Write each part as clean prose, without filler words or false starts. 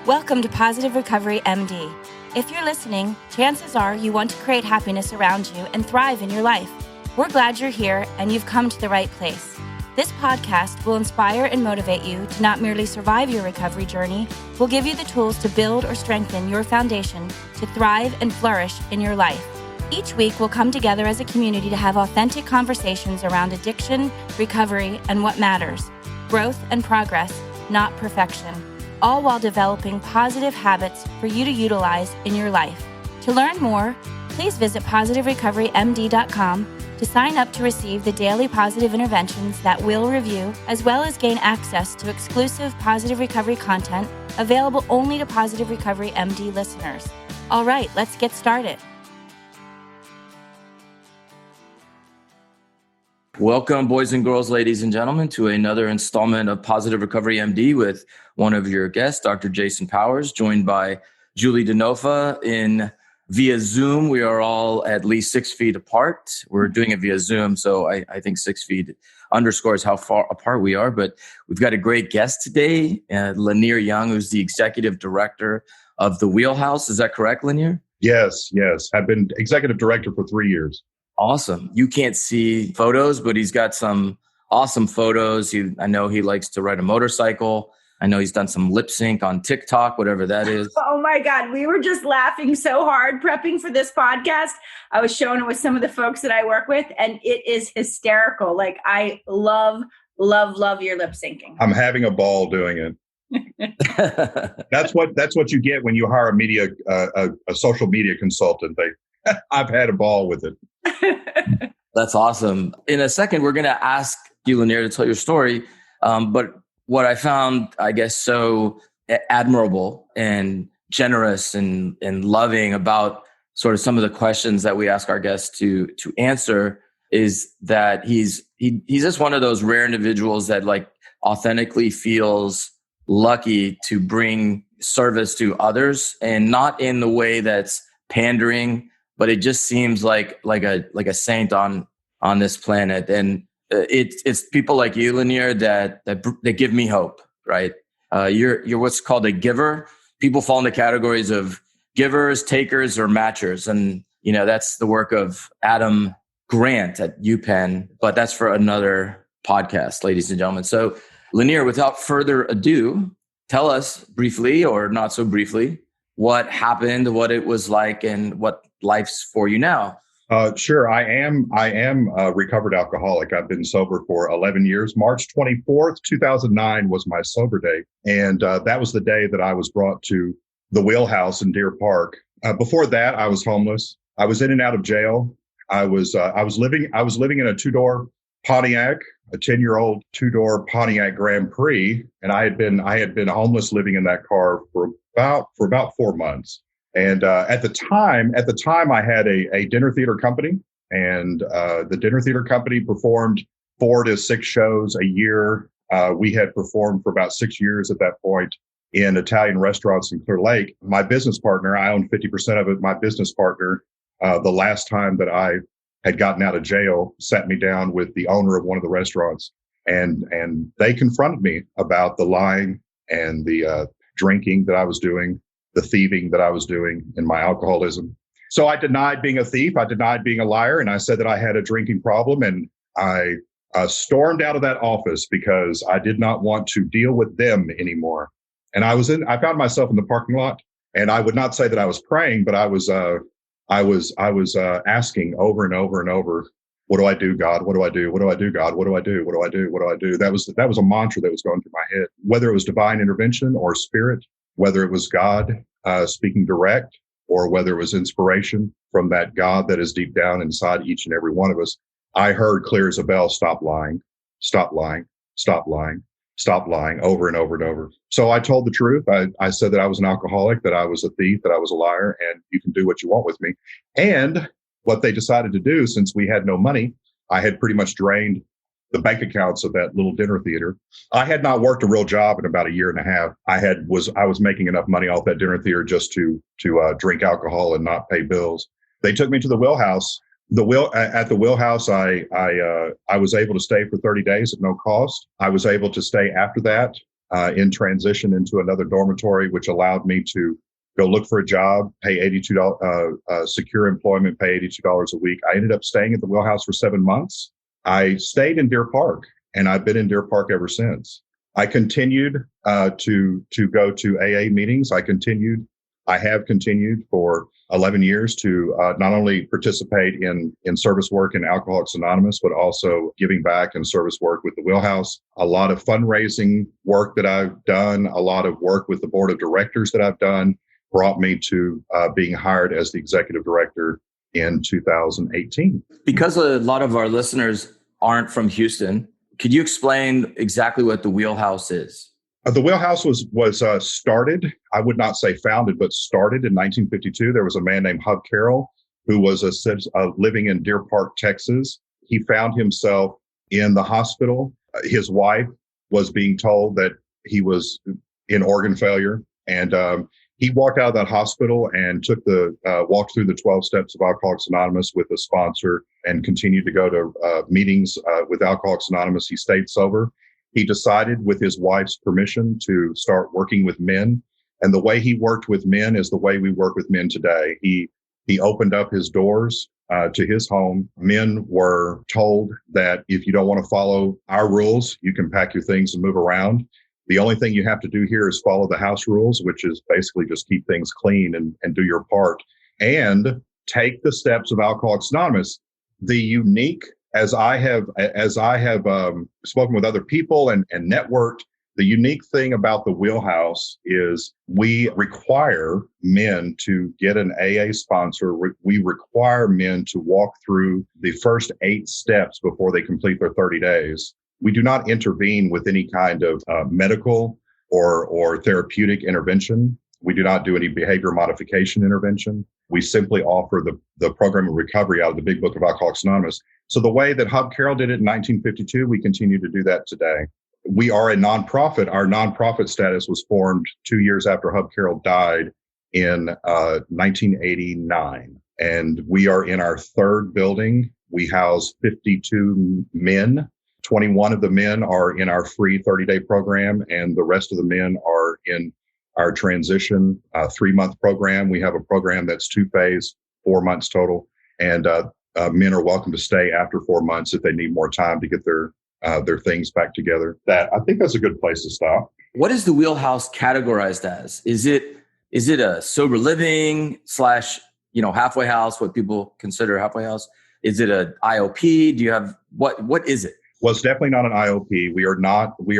Welcome to Positive Recovery MD. If you're listening, chances are you want to create happiness around you and thrive in your life. We're glad you're here and you've come to the right place. This podcast will inspire and motivate you to not merely survive your recovery journey, we'll give you the tools to build or strengthen your foundation to thrive and flourish in your life. Each week, we'll come together as a community to have authentic conversations around addiction, recovery, and what matters. Growth and progress, not perfection. All while developing positive habits for you to utilize in your life. To learn more, please visit positiverecoverymd.com to sign up to receive the daily positive interventions that we'll review, as well as gain access to exclusive Positive Recovery content available only to Positive Recovery MD listeners. All right, let's get started. Welcome, boys and girls, ladies and gentlemen, to another installment of Positive Recovery MD with one of your guests, Dr. Jason Powers, joined by Julie DeNova via Zoom. We are all at least 6 feet apart. We're doing it via Zoom, so I think 6 feet underscores how far apart we are. But we've got a great guest today, Lanier Young, who's the executive director of the Wheelhouse. Is that correct, Lanier? Yes. I've been executive director for 3 years. Awesome. You can't see photos, but he's got some awesome photos. I know he likes to ride a motorcycle. I know he's done some lip sync on TikTok, whatever that is. Oh my God. We were just laughing so hard prepping for this podcast. I was showing it with some of the folks that I work with, and it is hysterical. Like, I love your lip syncing. I'm having a ball doing it. That's what you get when you hire a social media consultant. I've had a ball with it. That's awesome. In a second, we're going to ask you, Lanier, to tell your story. But what I found, I guess, so admirable and generous and loving about sort of some of the questions that we ask our guests to answer is that he's just one of those rare individuals that like authentically feels lucky to bring service to others, and not in the way that's pandering, but it just seems like a saint on this planet. And it's people like you, Lanier, that give me hope, right? You're what's called a giver. People fall into categories of givers, takers, or matchers. And, that's the work of Adam Grant at UPenn, but that's for another podcast, ladies and gentlemen. So Lanier, without further ado, tell us briefly or not so briefly what happened, what it was like, and what life's for you now. Sure. I am a recovered alcoholic. I've been sober for 11 years. March 24th, 2009 was my sober day. And that was the day that I was brought to the Wheelhouse in Deer Park. Before that, I was homeless. I was in and out of jail. I was living in a two-door Pontiac, a 10-year-old two-door Pontiac Grand Prix. And I had been homeless living in that car for about 4 months. And at the time, I had a dinner theater company, and the dinner theater company performed 4 to 6 shows a year. We had performed for about 6 years at that point in Italian restaurants in Clear Lake. My business partner, I owned 50% of it. My business partner, the last time that I had gotten out of jail, sat me down with the owner of one of the restaurants, and they confronted me about the lying and the drinking that I was doing, the thieving that I was doing, in my alcoholism. So I denied being a thief. I denied being a liar. And I said that I had a drinking problem. And I stormed out of that office because I did not want to deal with them anymore. And I found myself in the parking lot, and I would not say that I was praying, but I was asking over and over and over, what do I do, God? What do I do? What do I do, God? What do I do? What do I do? What do I do? That was a mantra that was going through my head, whether it was divine intervention or spirit, whether it was God speaking direct, or whether it was inspiration from that God that is deep down inside each and every one of us. I heard clear as a bell, stop lying, stop lying, stop lying, stop lying, over and over and over. So I told the truth. I said that I was an alcoholic, that I was a thief, that I was a liar, and you can do what you want with me. And what they decided to do, since we had no money, I had pretty much drained the bank accounts of that little dinner theater. I had not worked a real job in about a year and a half. I was making enough money off that dinner theater just to drink alcohol and not pay bills. They took me to the Wheelhouse. At the Wheelhouse, I was able to stay for 30 days at no cost. I was able to stay after that in transition into another dormitory, which allowed me to go look for a job, pay $82, secure employment, pay $82 a week. I ended up staying at the Wheelhouse for 7 months. I stayed in Deer Park, and I've been in Deer Park ever since. I continued to go to AA meetings. I have continued for 11 years to not only participate in service work in Alcoholics Anonymous, but also giving back and service work with the Wheelhouse. A lot of fundraising work that I've done, a lot of work with the board of directors that I've done, brought me to being hired as the executive director in 2018. Because a lot of our listeners aren't from Houston, could you explain exactly what the Wheelhouse is? The Wheelhouse was started, I would not say founded, but started in 1952. There was a man named Hub Carroll who was living in Deer Park, Texas. He found himself in the hospital. His wife was being told that he was in organ failure, and he walked out of that hospital and walked through the 12 steps of Alcoholics Anonymous with a sponsor and continued to go to meetings with Alcoholics Anonymous. He stayed sober. He decided, with his wife's permission, to start working with men. And the way he worked with men is the way we work with men today. He opened up his doors to his home. Men were told that if you don't want to follow our rules, you can pack your things and move around. The only thing you have to do here is follow the house rules, which is basically just keep things clean and do your part and take the steps of Alcoholics Anonymous. The unique, as I have spoken with other people and networked, the unique thing about the Wheelhouse is we require men to get an AA sponsor. We require men to walk through the first 8 steps before they complete their 30 days. We do not intervene with any kind of medical or therapeutic intervention. We do not do any behavior modification intervention. We simply offer the program of recovery out of the Big Book of Alcoholics Anonymous. So the way that Hub Carroll did it in 1952, we continue to do that today. We are a nonprofit. Our nonprofit status was formed 2 years after Hub Carroll died in 1989. And we are in our 3rd building. We house 52 men. 21 of the men are in our free 30-day program, and the rest of the men are in our transition 3-month program. We have a program that's 2-phase, 4 months total, and men are welcome to stay after 4 months if they need more time to get their things back together. I think that's a good place to stop. What is the Wheelhouse categorized as? Is it a sober living / halfway house, what people consider a halfway house? Is it a IOP? Do you have what is it? Well, it's definitely not an IOP. We are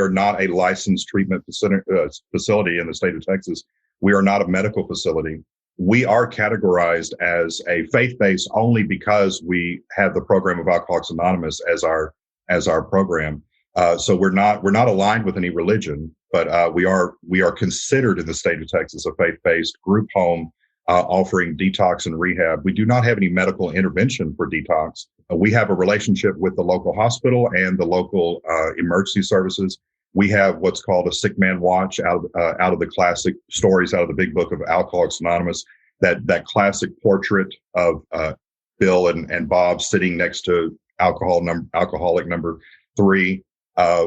not a licensed treatment facility in the state of Texas. We are not a medical facility. We are categorized as a faith-based only because we have the program of Alcoholics Anonymous as our program. So we're not aligned with any religion, but we are considered in the state of Texas a faith-based group home offering detox and rehab. We do not have any medical intervention for detox. We have a relationship with the local hospital and the local emergency services. We have what's called a sick man watch out of the classic stories out of the Big Book of Alcoholics Anonymous. That classic portrait of Bill and Bob sitting next to alcoholic number 3.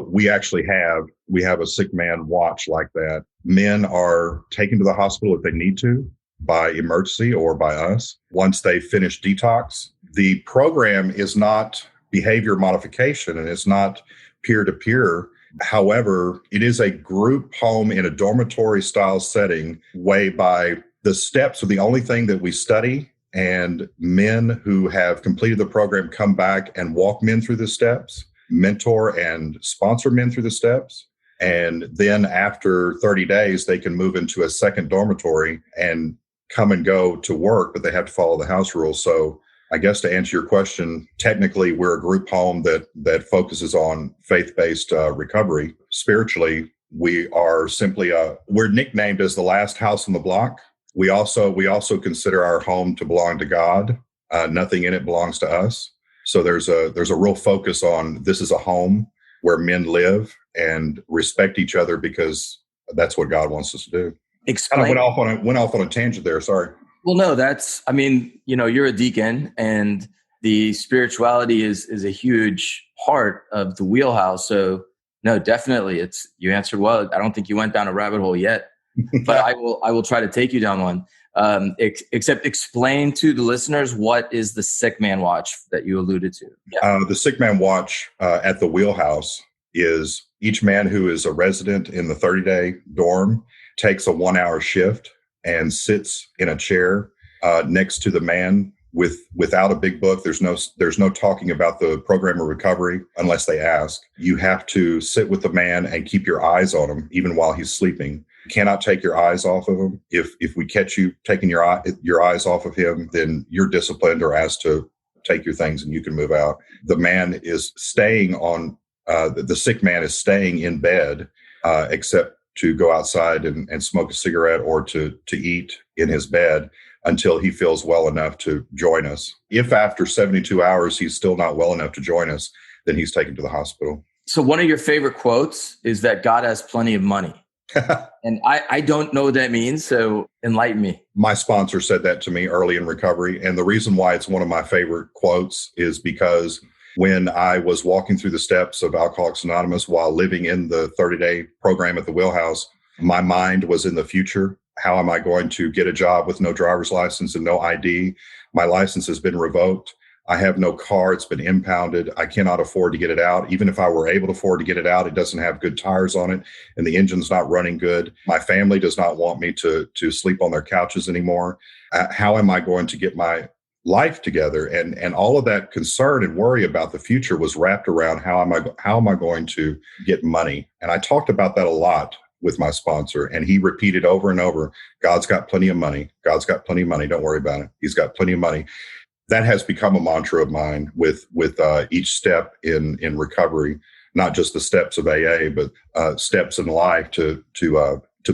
We have a sick man watch like that. Men are taken to the hospital if they need to by emergency or by us once they finish detox. The program is not behavior modification and it's not peer-to-peer. However, it is a group home in a dormitory style setting whereby the steps are the only thing that we study, and men who have completed the program come back and walk men through the steps, mentor and sponsor men through the steps. And then after 30 days, they can move into a second dormitory and come and go to work, but they have to follow the house rules. So I guess to answer your question, technically we're a group home that focuses on faith-based recovery. Spiritually, we are simply we're nicknamed as the last house on the block. We also consider our home to belong to God. Nothing in it belongs to us. So there's a real focus on this is a home where men live and respect each other because that's what God wants us to do. Explain. Kind of went off on a tangent there. Sorry. Well, no, you're a deacon and the spirituality is a huge part of the Wheelhouse. So No, definitely. You answered well. I don't think you went down a rabbit hole yet, but I will try to take you down one. Except explain to the listeners, what is the Sick Man Watch that you alluded to? Yeah. The Sick Man Watch at the Wheelhouse is each man who is a resident in the 30-day dorm takes a 1-hour shift and sits in a chair next to the man without a big book. There's no talking about the program of recovery unless they ask. You have to sit with the man and keep your eyes on him even while he's sleeping. You cannot take your eyes off of him. If we catch you taking your eyes off of him, then you're disciplined or asked to take your things and you can move out. The man is staying on. The sick man is staying in bed, except to go outside and smoke a cigarette or to eat in his bed until he feels well enough to join us. If after 72 hours he's still not well enough to join us, then he's taken to the hospital. So one of your favorite quotes is that God has plenty of money. And I don't know what that means, so enlighten me. My sponsor said that to me early in recovery. And the reason why it's one of my favorite quotes is because when I was walking through the steps of Alcoholics Anonymous while living in the 30-day program at the Wheelhouse, my mind was in the future. How am I going to get a job with no driver's license and no ID? My license has been revoked. I have no car. It's been impounded. I cannot afford to get it out. Even if I were able to afford to get it out, it doesn't have good tires on it and the engine's not running good. My family does not want me to sleep on their couches anymore. How am I going to get my life together? And all of that concern and worry about the future was wrapped around how am I going to get money? And I talked about that a lot with my sponsor, and he repeated over and over, God's got plenty of money. God's got plenty of money. Don't worry about it. He's got plenty of money. That has become a mantra of mine with each step in recovery, not just the steps of AA, but steps in life to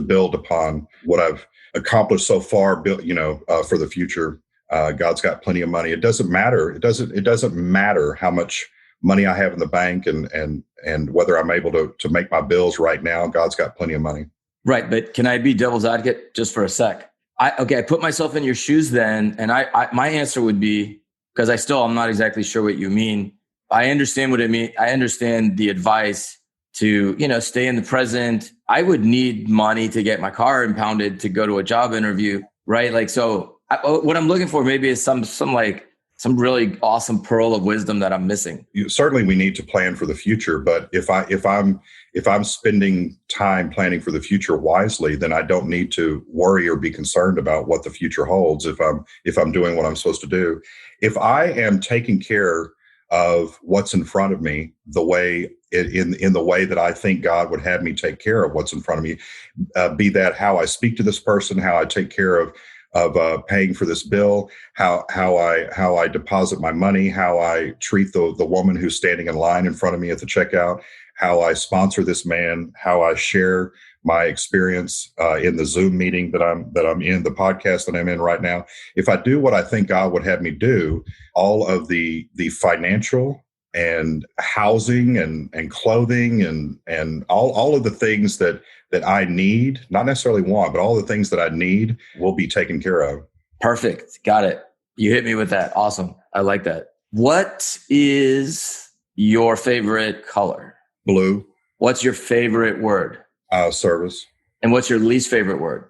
build upon what I've accomplished so far, for the future. God's got plenty of money. It doesn't matter. It doesn't matter how much money I have in the bank and whether I'm able to make my bills right now. God's got plenty of money. Right. But can I be devil's advocate just for a sec? I put myself in your shoes then. And my answer would be, because I'm not exactly sure what you mean. I understand what it means. I understand the advice to, stay in the present. I would need money to get my car impounded to go to a job interview. Right. What I'm looking for maybe is some really awesome pearl of wisdom that I'm missing. Certainly we need to plan for the future, but if I'm spending time planning for the future wisely, then I don't need to worry or be concerned about what the future holds if I'm doing what I'm supposed to do. If I am taking care of what's in front of me the way in the way that I think God would have me take care of what's in front of me, be that how I speak to this person, how I take care of paying for this bill, how I deposit my money, how I treat the woman who's standing in line in front of me at the checkout, how I sponsor this man, how I share my experience in the Zoom meeting that I'm in, the podcast that I'm in right now. If I do what I think God would have me do, all of the financial and housing and clothing and all of the things that I need, not necessarily want, but all the things that I need will be taken care of. Perfect. Got it. You hit me with that. Awesome. I like that. What is your favorite color? Blue. What's your favorite word? Service. And what's your least favorite word?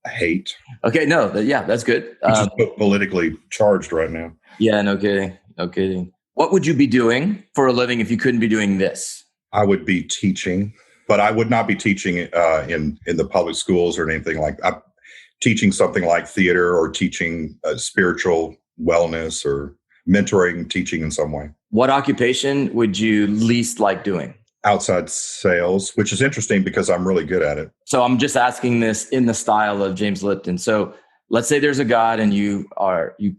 Hate. Okay. No, that's good. Which is politically charged right now. Yeah, no kidding. No kidding. What would you be doing for a living if you couldn't be doing this? I would be teaching, but I would not be teaching in the public schools or anything like that. Teaching something like theater or teaching spiritual wellness or mentoring, teaching in some way. What occupation would you least like doing? Outside sales, which is interesting because I'm really good at it. So I'm just asking this in the style of James Lipton. So let's say there's a God and you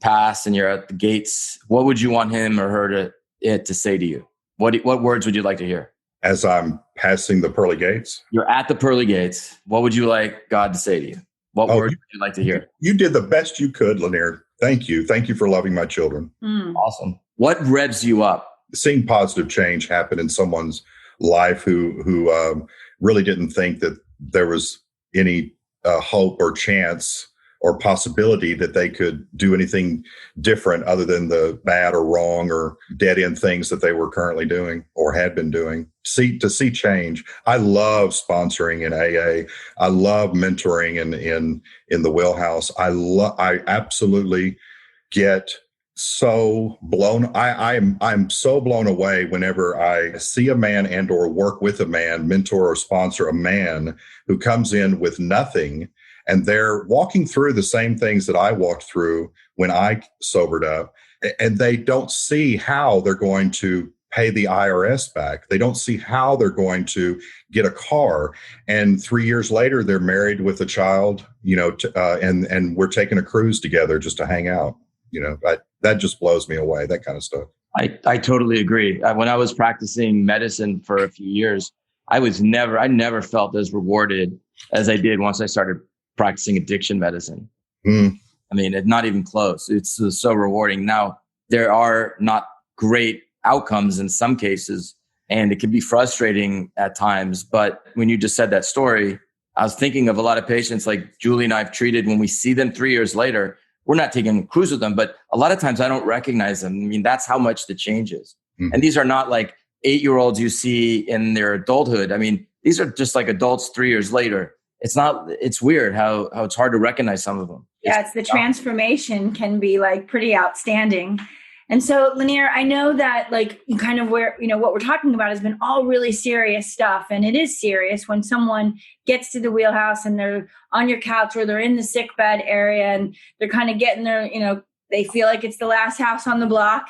pass and you're at the gates. What would you want him or her to say to you? What words would you like to hear? As I'm passing the pearly gates? You're at the pearly gates. What would you like God to say to you? What words would you like to hear? You did the best you could, Lanier. Thank you. Thank you for loving my children. Awesome. What revs you up? Seeing positive change happen in someone's life who really didn't think that there was any hope or chance or possibility that they could do anything different other than the bad or wrong or dead end things that they were currently doing or had been doing. To see change. I love sponsoring in AA. I love mentoring in the Wheelhouse. I absolutely get so blown. I'm so blown away whenever I see a man and or work with a man, mentor or sponsor a man who comes in with nothing, and they're walking through the same things that I walked through when I sobered up, and they don't see how they're going to pay the IRS back. They don't see how they're going to get a car. And 3 years later, they're married with a child, and we're taking a cruise together just to hang out. That just blows me away, that kind of stuff. I totally agree. When I was practicing medicine for a few years, I never felt as rewarded as I did once I started practicing addiction medicine. I mean, it's not even close. It's so rewarding. Now, there are not great outcomes in some cases, and it can be frustrating at times. But when you just said that story, I was thinking of a lot of patients like Julie and I've treated. When we see them 3 years later, we're not taking a cruise with them, but a lot of times I don't recognize them. I mean, that's how much the change is. And these are not like 8-year-olds you see in their adulthood. I mean, these are just like adults 3 years later. It's weird how it's hard to recognize some of them. It's the transformation can be like pretty outstanding. And so, Lanier, I know that like kind of where, what we're talking about has been all really serious stuff. And it is serious when someone gets to the Wheelhouse and they're on your couch or they're in the sick bed area and they're kind of getting their, they feel like it's the last house on the block.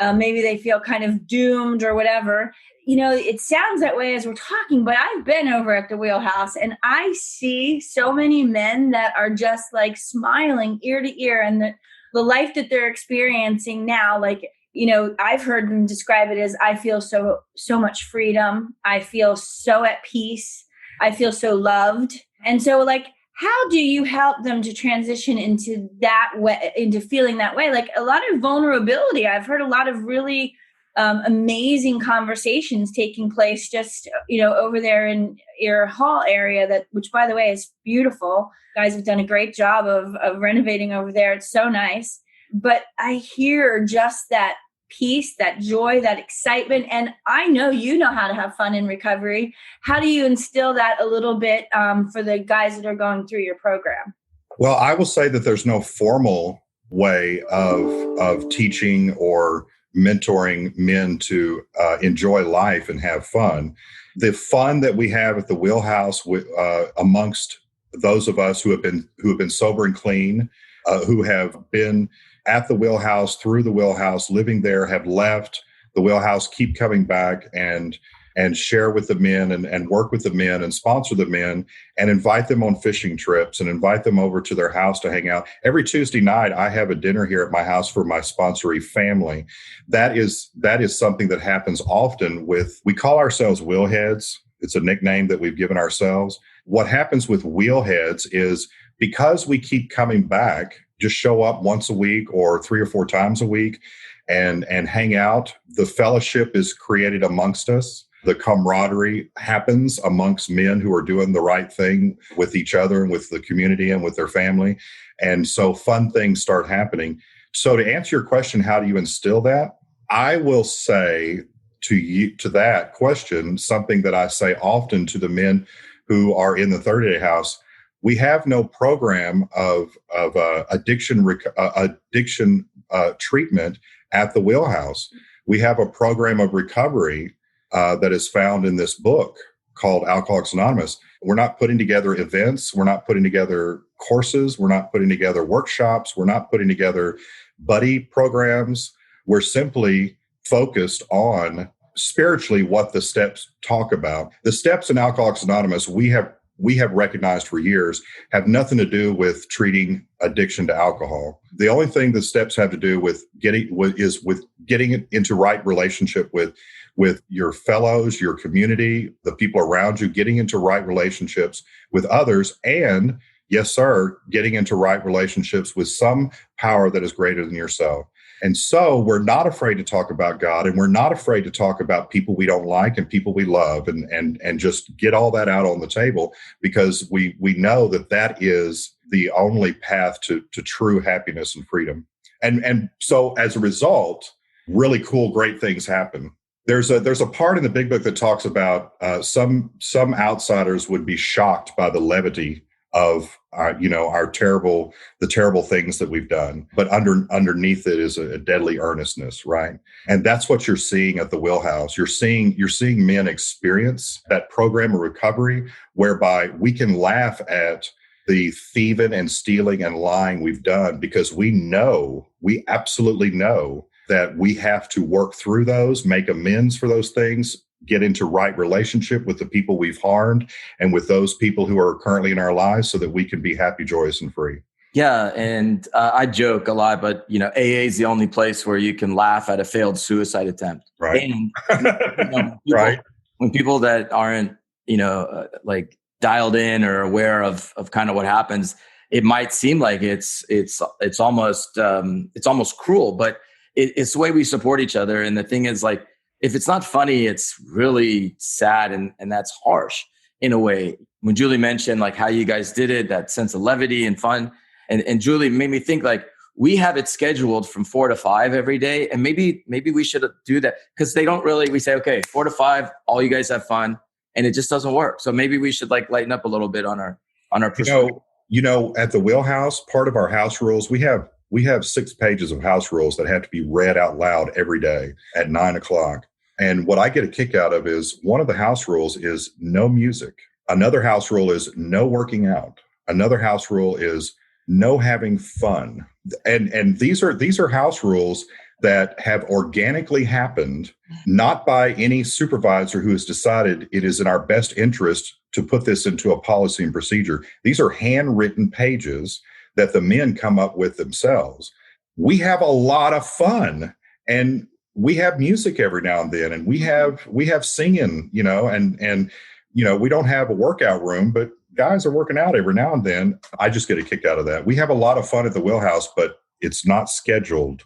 Maybe they feel kind of doomed or whatever. It sounds that way as we're talking, but I've been over at the Wheelhouse and I see so many men that are just like smiling ear to ear, and the life that they're experiencing now, like, I've heard them describe it as, I feel so much freedom. I feel so at peace. I feel so loved. And so like, how do you help them to transition into that way, into feeling that way? Like a lot of vulnerability. I've heard a lot of really amazing conversations taking place just, over there in your hall area, which by the way is beautiful. You guys have done a great job of renovating over there. It's so nice. But I hear just that peace, that joy, that excitement. And I know you know how to have fun in recovery. How do you instill that a little bit for the guys that are going through your program? Well, I will say that there's no formal way of teaching or mentoring men to enjoy life and have fun. The fun that we have at the Wheelhouse amongst those of us who have been sober and clean, who have been at the Wheelhouse, through the Wheelhouse, living there, have left the Wheelhouse, keep coming back and share with the men and work with the men and sponsor the men and invite them on fishing trips and invite them over to their house to hang out. Every Tuesday night, I have a dinner here at my house for my sponsoree family. That is something that happens often we call ourselves Wheelheads. It's a nickname that we've given ourselves. What happens with Wheelheads is because we keep coming back, just show up once a week or 3 or 4 times a week and hang out. The fellowship is created amongst us. The camaraderie happens amongst men who are doing the right thing with each other and with the community and with their family. And so fun things start happening. So to answer your question, how do you instill that? I will say to that question, something that I say often to the men who are in the 30-day house. We have no program of addiction treatment at the Wheelhouse. We have a program of recovery that is found in this book called Alcoholics Anonymous. We're not putting together events. We're not putting together courses. We're not putting together workshops. We're not putting together buddy programs. We're simply focused on spiritually what the steps talk about. The steps in Alcoholics Anonymous, we have recognized for years, have nothing to do with treating addiction to alcohol. The only thing the steps have to do with getting it into right relationship with your fellows, your community, the people around you, getting into right relationships with others, and yes, sir, getting into right relationships with some power that is greater than yourself. And so we're not afraid to talk about God, and we're not afraid to talk about people we don't like and people we love, and just get all that out on the table, because we know that is the only path to true happiness and freedom. And so as a result, really cool, great things happen. There's a part in the Big Book that talks about some outsiders would be shocked by the levity of the terrible things that we've done, but underneath it is a deadly earnestness, right? And that's what you're seeing at the Wheelhouse. You're seeing men experience that program of recovery whereby we can laugh at the thieving and stealing and lying we've done because we absolutely know that we have to work through those, make amends for those things, get into right relationship with the people we've harmed and with those people who are currently in our lives so that we can be happy, joyous, and free. Yeah. And I joke a lot, but AA is the only place where you can laugh at a failed suicide attempt. Right. And, right. When people that aren't, like dialed in or aware of kind of what happens, it might seem like it's almost cruel, but it's the way we support each other. And the thing is, like, if it's not funny, it's really sad. And that's harsh in a way. When Julie mentioned like how you guys did it, that sense of levity and fun. And Julie made me think like we have it scheduled from 4 to 5 every day. And maybe we should do that because we say, okay, 4 to 5, all you guys have fun. And it just doesn't work. So maybe we should like lighten up a little bit on our perspective. At the Wheelhouse, part of our house rules, we have 6 pages of house rules that have to be read out loud every day at 9:00. And what I get a kick out of is one of the house rules is no music. Another house rule is no working out. Another house rule is no having fun. And these are house rules that have organically happened, not by any supervisor who has decided it is in our best interest to put this into a policy and procedure. These are handwritten pages that the men come up with themselves. We have a lot of fun, and we have music every now and then, and we have singing, and we don't have a workout room, but guys are working out every now and then. I just get a kick out of that. We have a lot of fun at the Wheelhouse, but it's not scheduled.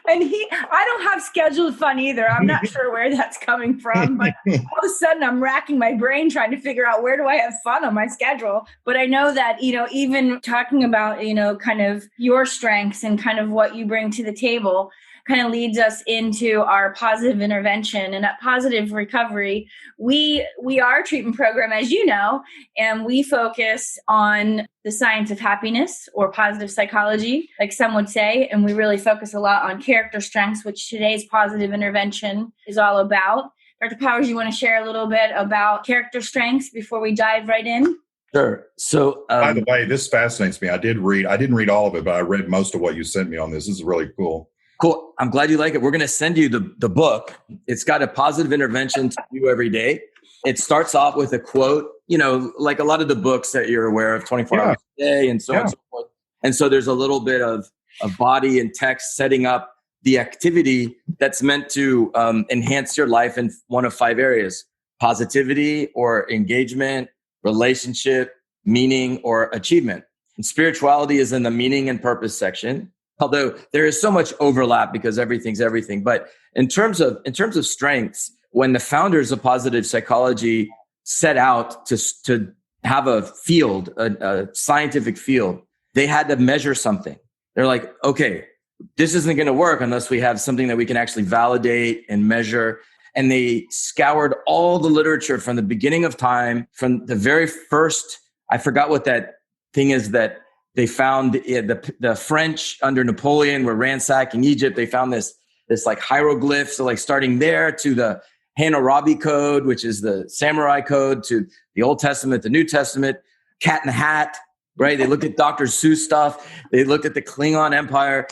And I don't have scheduled fun either. I'm not sure where that's coming from, but all of a sudden I'm racking my brain trying to figure out where do I have fun on my schedule. But I know that, even talking about, kind of your strengths and kind of what you bring to the table kind of leads us into our positive intervention. And at Positive Recovery, we are a treatment program, as you know, and we focus on the science of happiness or positive psychology, like some would say. And we really focus a lot on character strengths, which today's positive intervention is all about. Dr. Powers, you want to share a little bit about character strengths before we dive right in? Sure. So, by the way, this fascinates me. I didn't read all of it, but I read most of what you sent me on this. This is really cool. Cool. I'm glad you like it. We're going to send you the book. It's got a positive intervention to do every day. It starts off with a quote, like a lot of the books that you're aware of, 24 hours a day and so on and so forth. And so there's a little bit of body and text setting up the activity that's meant to enhance your life in one of 5 areas: positivity or engagement, relationship, meaning, or achievement. And spirituality is in the meaning and purpose section. Although there is so much overlap because everything's everything. But in terms of strengths, when the founders of positive psychology set out to have a field, a scientific field, they had to measure something. They're like, okay, this isn't going to work unless we have something that we can actually validate and measure. And they scoured all the literature from the beginning of time, from the very first, I forgot what that thing is that they found. The French under Napoleon were ransacking Egypt. They found this like hieroglyph. So like starting there to the Hammurabi Code, which is the samurai code, to the Old Testament, the New Testament, Cat in the Hat, right? They looked at Dr. Seuss stuff. They looked at the Klingon Empire.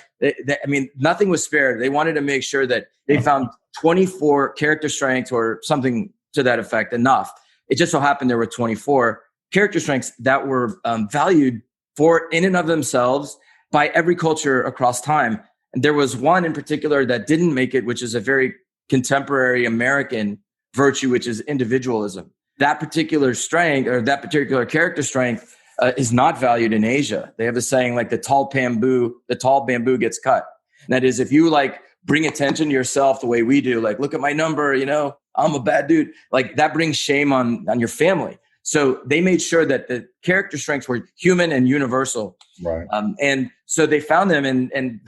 Nothing was spared. They wanted to make sure that they found 24 character strengths or something to that effect enough. It just so happened there were 24 character strengths that were valued for in and of themselves by every culture across time. And there was one in particular that didn't make it, which is a very contemporary American virtue, which is individualism. That particular strength or that particular character strength is not valued in Asia. They have a saying like the tall bamboo gets cut. And that is, if you like bring attention to yourself the way we do, like look at my number, I'm a bad dude, like that brings shame on your family. So they made sure that the character strengths were human and universal. Right. And so they found them, and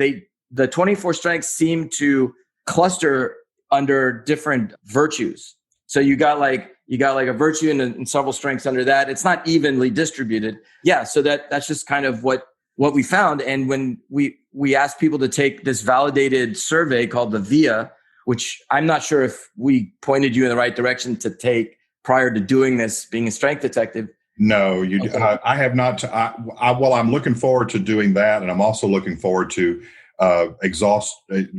the 24 strengths seem to cluster under different virtues. So you got like a virtue and several strengths under that. It's not evenly distributed. Yeah. So that's just kind of what we found. And when we asked people to take this validated survey called the VIA, which I'm not sure if we pointed you in the right direction to take prior to doing this, being a strength detective. No, you. Okay. I have not. Well, I'm looking forward to doing that, and I'm also looking forward to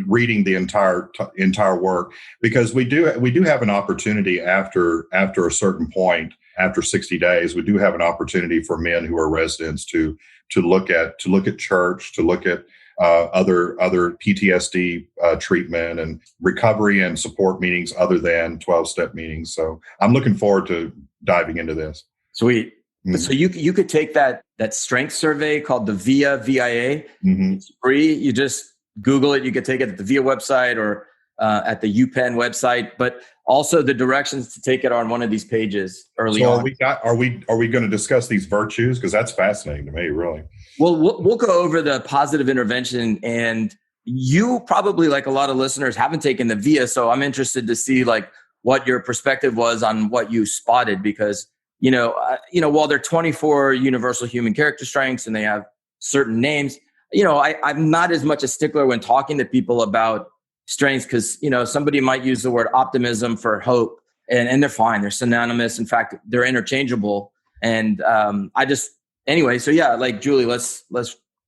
reading the entire work, because we do have an opportunity after a certain point, after 60 days, we do have an opportunity for men who are residents to look at church, to look at other PTSD treatment and recovery and support meetings other than 12-step meetings. So I'm looking forward to diving into this. Sweet. Mm-hmm. So you could take that strength survey called the VIA, VIA. Mm-hmm. It's free. You just Google it. You could take it at the VIA website or at the UPenn website, but also the directions to take it are on one of these pages early on. Are we going to discuss these virtues? Because that's fascinating to me, really. Well, we'll go over the positive intervention, and you probably, like a lot of listeners, haven't taken the VIA. So I'm interested to see like what your perspective was on what you spotted, because while they're 24 universal human character strengths and they have certain names, I'm not as much a stickler when talking to people about strengths, because, somebody might use the word optimism for hope, and they're fine. They're synonymous. In fact, they're interchangeable. And anyway, so yeah, like Julie, let's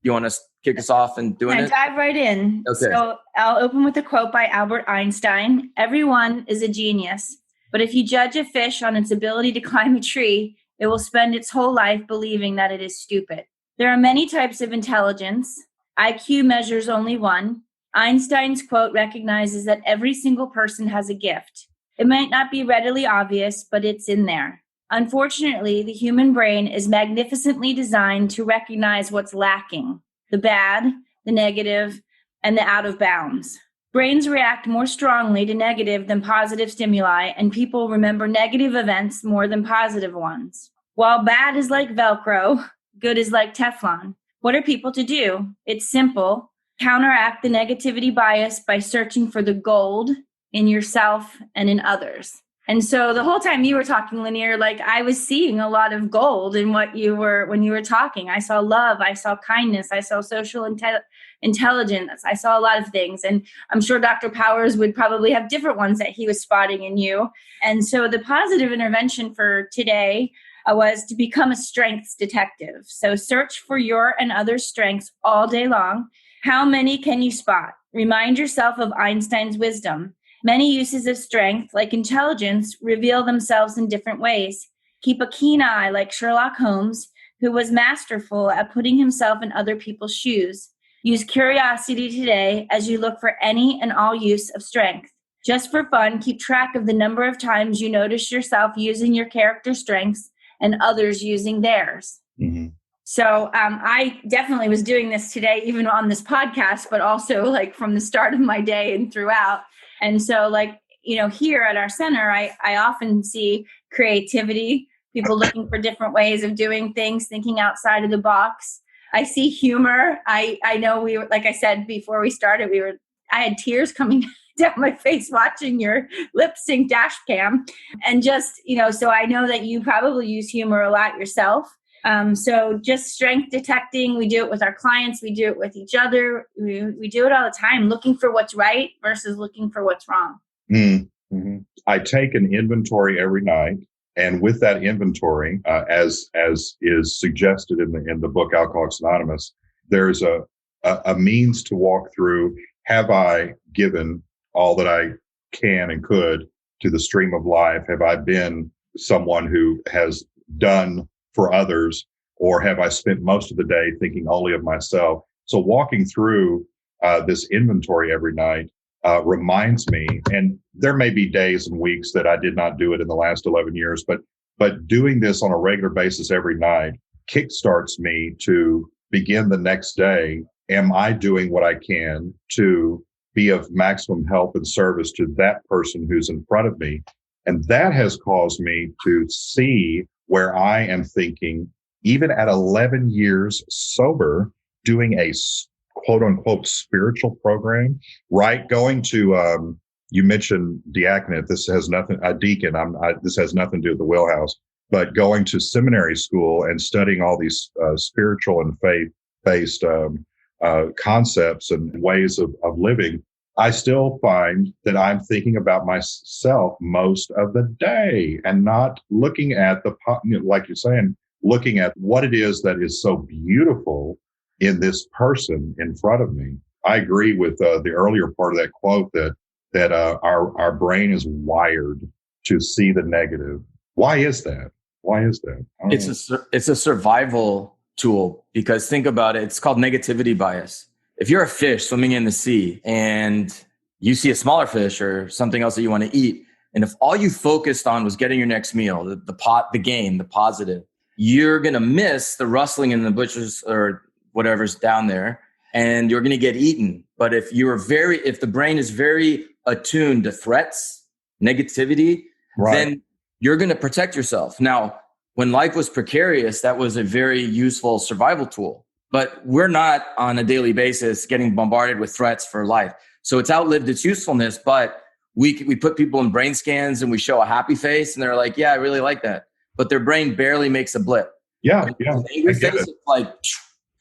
you want to kick us off and doing it? Dive right in. Okay. So I'll open with a quote by Albert Einstein. Everyone is a genius. But if you judge a fish on its ability to climb a tree, it will spend its whole life believing that it is stupid. There are many types of intelligence. IQ measures only one. Einstein's quote recognizes that every single person has a gift. It might not be readily obvious, but it's in there. Unfortunately, the human brain is magnificently designed to recognize what's lacking, the bad, the negative, and the out of bounds. Brains react more strongly to negative than positive stimuli, and people remember negative events more than positive ones. While bad is like Velcro, good is like Teflon. What are people to do? It's simple. Counteract the negativity bias by searching for the gold in yourself and in others. And so the whole time you were talking, Lanier, like I was seeing a lot of gold in when you were talking. I saw love, I saw kindness, I saw social intelligence, I saw a lot of things. And I'm sure Dr. Powers would probably have different ones that he was spotting in you. And so the positive intervention for today was to become a strengths detective. So search for your and others' strengths all day long. How many can you spot? Remind yourself of Einstein's wisdom. Many uses of strength, like intelligence, reveal themselves in different ways. Keep a keen eye like Sherlock Holmes, who was masterful at putting himself in other people's shoes. Use curiosity today as you look for any and all use of strength. Just for fun, keep track of the number of times you notice yourself using your character strengths and others using theirs. Mm-hmm. So I definitely was doing this today, even on this podcast, but also like from the start of my day and throughout. And so here at our center, I often see creativity, people looking for different ways of doing things, thinking outside of the box. I see humor. I know we were, like I said, before we started, I had tears coming down my face watching your lip sync dash cam. And just, so I know that you probably use humor a lot yourself. So just strength detecting, we do it with our clients, we do it with each other. We do it all the time, looking for what's right versus looking for what's wrong. Mm-hmm. I take an inventory every night. And with that inventory, as is suggested in the book Alcoholics Anonymous, there's a means to walk through. Have I given all that I can and could to the stream of life? Have I been someone who has done for others, or have I spent most of the day thinking only of myself? So walking through this inventory every night reminds me, and there may be days and weeks that I did not do it in the last 11 years, but doing this on a regular basis every night kickstarts me to begin the next day. Am I doing what I can to be of maximum help and service to that person who's in front of me? And that has caused me to see where I am thinking, even at 11 years sober, doing a quote unquote spiritual program, right? Going to, you mentioned diaconate. This has nothing, a deacon. This has nothing to do with the Wheelhouse, but going to seminary school and studying all these spiritual and faith-based concepts and ways of living, I still find that I'm thinking about myself most of the day and not looking at like you're saying, looking at what it is that is so beautiful in this person in front of me. I agree with the earlier part of that quote that our brain is wired to see the negative. Why is that? It's a survival tool, because think about it. It's called negativity bias. If you're a fish swimming in the sea and you see a smaller fish or something else that you want to eat, and if all you focused on was getting your next meal, the gain, the positive, you're going to miss the rustling in the bushes or whatever's down there, and you're going to get eaten. But if the brain is very attuned to threats, negativity, right, then you're going to protect yourself. Now, when life was precarious, that was a very useful survival tool. But we're not on a daily basis getting bombarded with threats for life. So it's outlived its usefulness, but we put people in brain scans and we show a happy face and they're like, yeah, I really like that. But their brain barely makes a blip. Yeah. Angry face, it's like,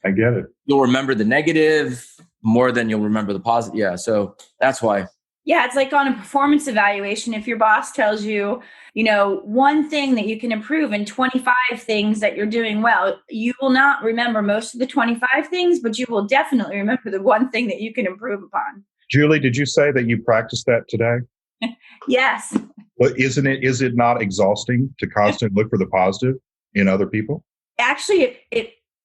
I get it. You'll remember the negative more than you'll remember the positive. Yeah. So that's why. Yeah, it's like on a performance evaluation. If your boss tells you, one thing that you can improve and 25 things that you're doing well, you will not remember most of the 25 things, but you will definitely remember the one thing that you can improve upon. Julie, did you say that you practiced that today? Yes. But is it not exhausting to constantly look for the positive in other people? Actually,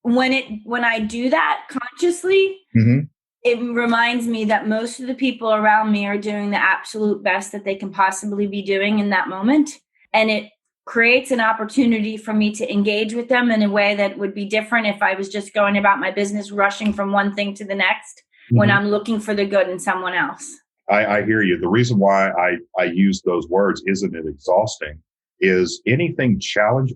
when I do that consciously, mm-hmm. It reminds me that most of the people around me are doing the absolute best that they can possibly be doing in that moment. And it creates an opportunity for me to engage with them in a way that would be different if I was just going about my business, rushing from one thing to the next, mm-hmm. when I'm looking for the good in someone else. I hear you. The reason why I use those words, isn't it exhausting, is anything challenging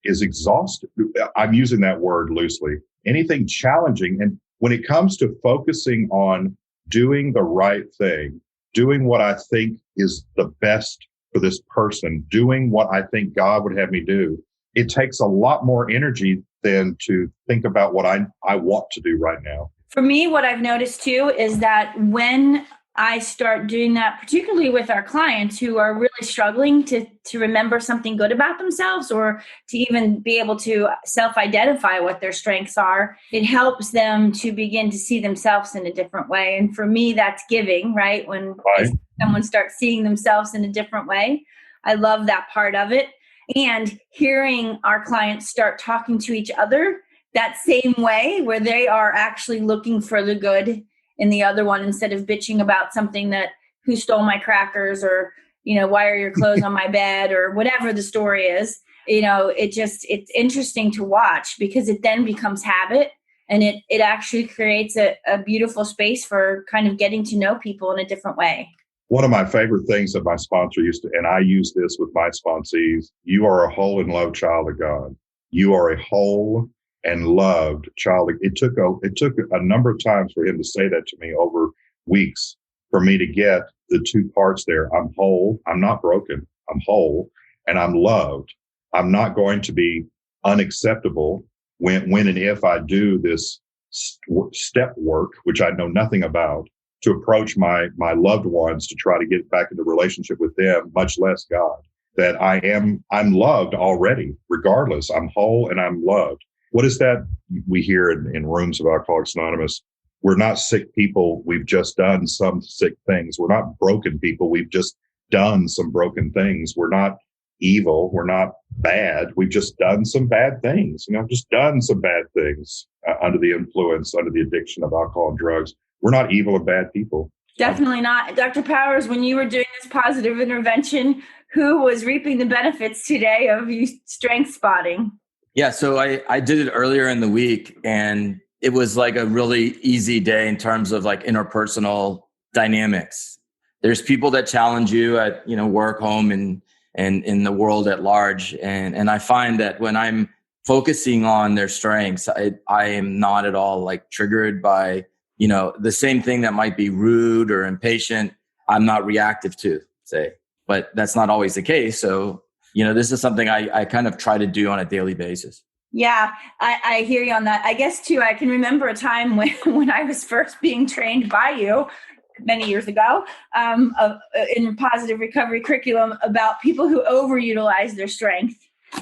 is exhausting. I'm using that word loosely. Anything challenging. And when it comes to focusing on doing the right thing, doing what I think is the best for this person, doing what I think God would have me do, it takes a lot more energy than to think about what I want to do right now. For me, what I've noticed too is that when I start doing that, particularly with our clients who are really struggling to remember something good about themselves or to even be able to self-identify what their strengths are, it helps them to begin to see themselves in a different way. And for me, that's giving, right? When someone starts seeing themselves in a different way, I love that part of it. And hearing our clients start talking to each other that same way, where they are actually looking for the good in the other one instead of bitching about something that who stole my crackers or, why are your clothes on my bed or whatever the story is. It's interesting to watch because it then becomes habit and it actually creates a beautiful space for kind of getting to know people in a different way. One of my favorite things that my sponsor used to, and I use this with my sponsees, you are a whole and loved child of God. You are a whole and loved child. It took a number of times for him to say that to me over weeks for me to get the two parts there. I'm whole. I'm not broken. I'm whole and I'm loved. I'm not going to be unacceptable when and if I do this step work, which I know nothing about, to approach my loved ones to try to get back into relationship with them, much less God. That I'm loved already, regardless. I'm whole and I'm loved. What is that we hear in rooms of Alcoholics Anonymous? We're not sick people. We've just done some sick things. We're not broken people. We've just done some broken things. We're not evil. We're not bad. We've just done some bad things. Just done some bad things under the influence, under the addiction of alcohol and drugs. We're not evil or bad people. Definitely not. Dr. Powers, when you were doing this positive intervention, who was reaping the benefits today of you strength spotting? Yeah, so I did it earlier in the week, and it was like a really easy day in terms of like interpersonal dynamics. There's people that challenge you at, work, home, and and in the world at large. And I find that when I'm focusing on their strengths, I am not at all like triggered by, the same thing that might be rude or impatient. I'm not reactive to, say, but that's not always the case. So, this is something I kind of try to do on a daily basis. Yeah, I hear you on that. I guess too, I can remember a time when I was first being trained by you many years ago in positive recovery curriculum about people who overutilize their strength,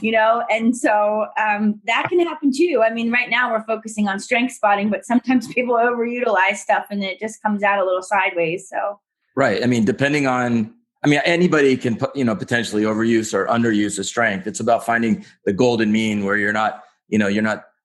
and so that can happen too. I mean, right now we're focusing on strength spotting, but sometimes people overutilize stuff and it just comes out a little sideways. So, right. I mean, anybody can, potentially overuse or underuse a strength. It's about finding the golden mean where you're not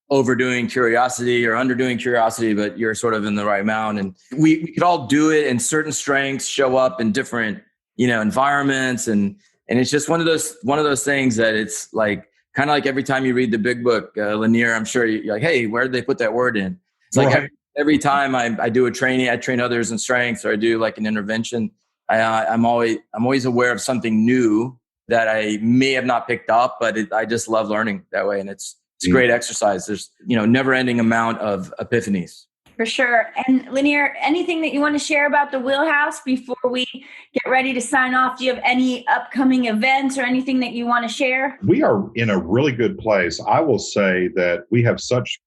overdoing curiosity or underdoing curiosity, but you're sort of in the right amount. And we could all do it, and certain strengths show up in different, environments. And it's just one of those things that it's like, kind of like every time you read the big book, Lanier, I'm sure you're like, hey, where did they put that word in? It's like right. every time I do a training, I train others in strengths, or I do like an intervention, I'm always aware of something new that I may have not picked up, but I just love learning that way. And it's great exercise. There's, never ending amount of epiphanies. For sure. And Lanier, anything that you want to share about the Wheelhouse before we get ready to sign off? Do you have any upcoming events or anything that you want to share? We are in a really good place. I will say that we have such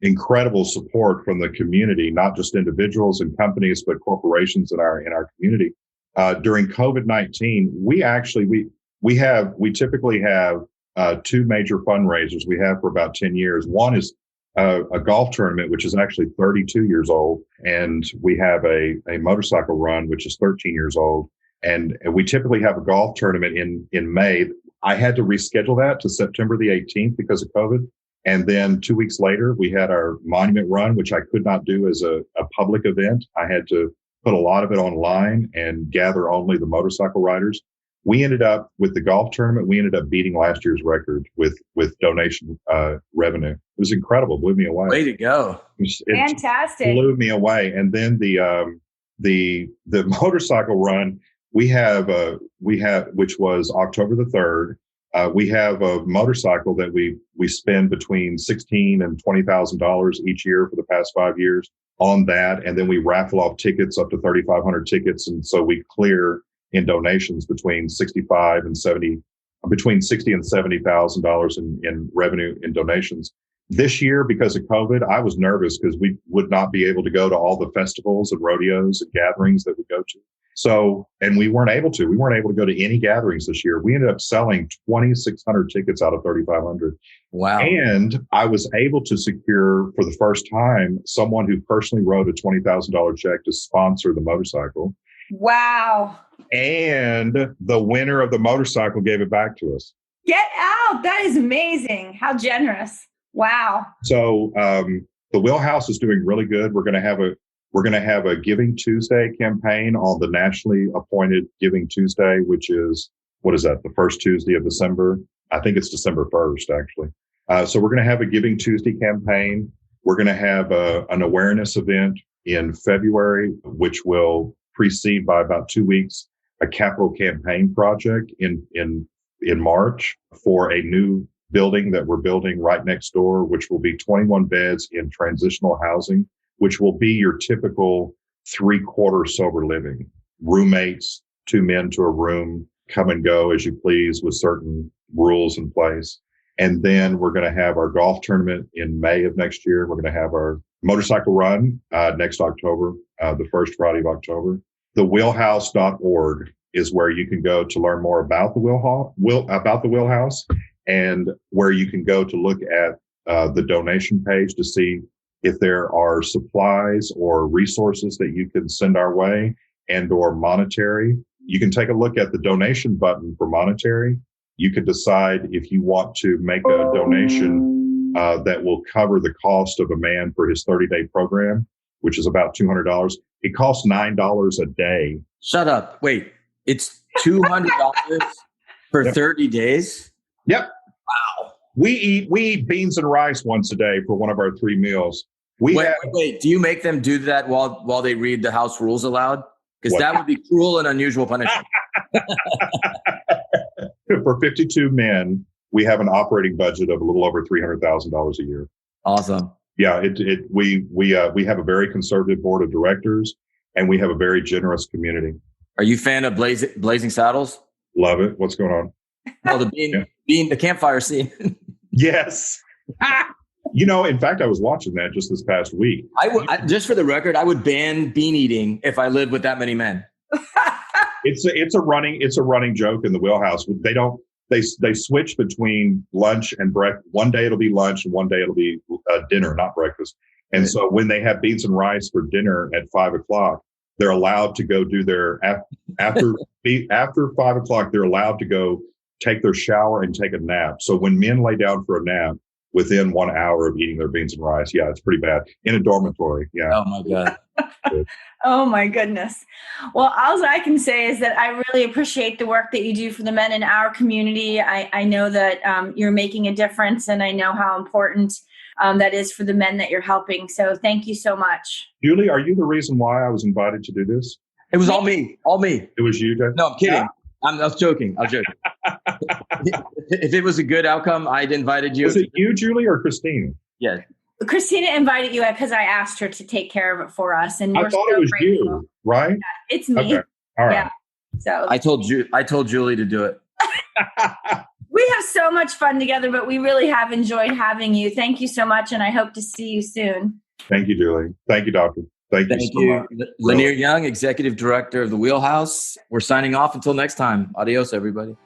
incredible support from the community, not just individuals and companies, but corporations in our community. During COVID-19, we typically have two major fundraisers we have for about 10 years. One is a golf tournament, which is actually 32 years old. And we have a motorcycle run, which is 13 years old. And we typically have a golf tournament in May. I had to reschedule that to September the 18th because of COVID. And then 2 weeks later, we had our monument run, which I could not do as a public event. I had to put a lot of it online and gather only the motorcycle riders. We ended up with the golf tournament. We ended up beating last year's record with donation revenue. It was incredible. Blew me away. Way to go! It Fantastic. Blew me away. And then the motorcycle run we have, which was October the 3rd. We have a motorcycle that we spend between $16,000 and $20,000 each year for the past 5 years on that, and then we raffle off tickets up to 3,500 tickets, and so we clear in donations between $60,000 and $70,000 in revenue in donations. This year, because of COVID, I was nervous because we would not be able to go to all the festivals and rodeos and gatherings that we go to. So, and we weren't able to. We weren't able to go to any gatherings this year. We ended up selling 2,600 tickets out of 3,500. Wow. And I was able to secure for the first time someone who personally wrote a $20,000 check to sponsor the motorcycle. Wow. And the winner of the motorcycle gave it back to us. Get out. That is amazing. How generous. Wow. So the Wheelhouse is doing really good. We're going to have a Giving Tuesday campaign on the nationally appointed Giving Tuesday, which is, what is that? The first Tuesday of December. I think it's December 1st, actually. So we're going to have a Giving Tuesday campaign. We're going to have an awareness event in February, which will precede by about 2 weeks a capital campaign project in March for a new building that we're building right next door, which will be 21 beds in transitional housing, which will be your typical 3/4 sober living. Roommates, 2 men to a room, come and go as you please with certain rules in place. And then we're going to have our golf tournament in May of next year. We're going to have our motorcycle run next October, the first Friday of October. The wheelhouse.org is where you can go to learn more about the Wheelhouse, and where you can go to look at the donation page to see if there are supplies or resources that you can send our way and or monetary. You can take a look at the donation button for monetary. You can decide if you want to make a donation that will cover the cost of a man for his 30-day program, which is about $200. It costs $9 a day. Shut up. Wait, it's $200 for 30 days? Yep. Wow. We eat beans and rice once a day for one of our 3 meals. Wait, do you make them do that while they read the house rules aloud? Because that would be cruel and unusual punishment. For 52 men, we have an operating budget of a little over $300,000 a year. Awesome. Yeah, we have a very conservative board of directors, and we have a very generous community. Are you a fan of Blazing Saddles? Love it. What's going on? Oh, the campfire scene. Yes. In fact, I was watching that just this past week. Just for the record, I would ban bean eating if I lived with that many men. It's a running joke in the Wheelhouse. They switch between lunch and breakfast. One day it'll be lunch, and one day it'll be dinner, not breakfast. And so when they have beans and rice for dinner at 5:00, they're allowed to go do their after 5:00. They're allowed to go take their shower and take a nap. So when men lay down for a nap, within 1 hour of eating their beans and rice, yeah, it's pretty bad in a dormitory. Yeah. Oh my God. Oh my goodness. Well, all I can say is that I really appreciate the work that you do for the men in our community. I know that you're making a difference, and I know how important that is for the men that you're helping. So thank you so much. Julie, are you the reason why I was invited to do this? It was all me. It was you, Dave? No, I'm kidding. Yeah. I was joking. If it was a good outcome, I'd invited you. Was it you, Julie, or Christine? Yeah. Christina invited you because I asked her to take care of it for us, and I thought it was grateful. You, right? Yeah, it's me. Okay. All right. Yeah. So I told Julie to do it. We have so much fun together, but we really have enjoyed having you. Thank you so much, and I hope to see you soon. Thank you, Julie. Thank you, Doctor. Thank you so much. Lanier Young, Executive Director of the Wheelhouse. We're signing off until next time. Adios, everybody.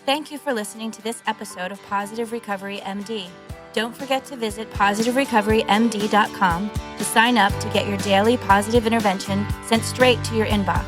Thank you for listening to this episode of Positive Recovery MD. Don't forget to visit positiverecoverymd.com to sign up to get your daily positive intervention sent straight to your inbox.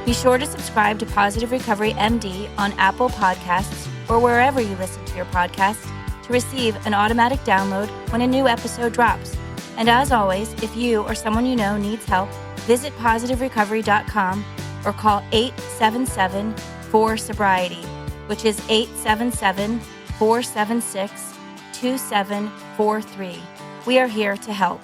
Be sure to subscribe to Positive Recovery MD on Apple Podcasts or wherever you listen to your podcast to receive an automatic download when a new episode drops. And as always, if you or someone you know needs help, visit positiverecovery.com or call 877-4SOBRIETY, which is 877-476-2743. We are here to help.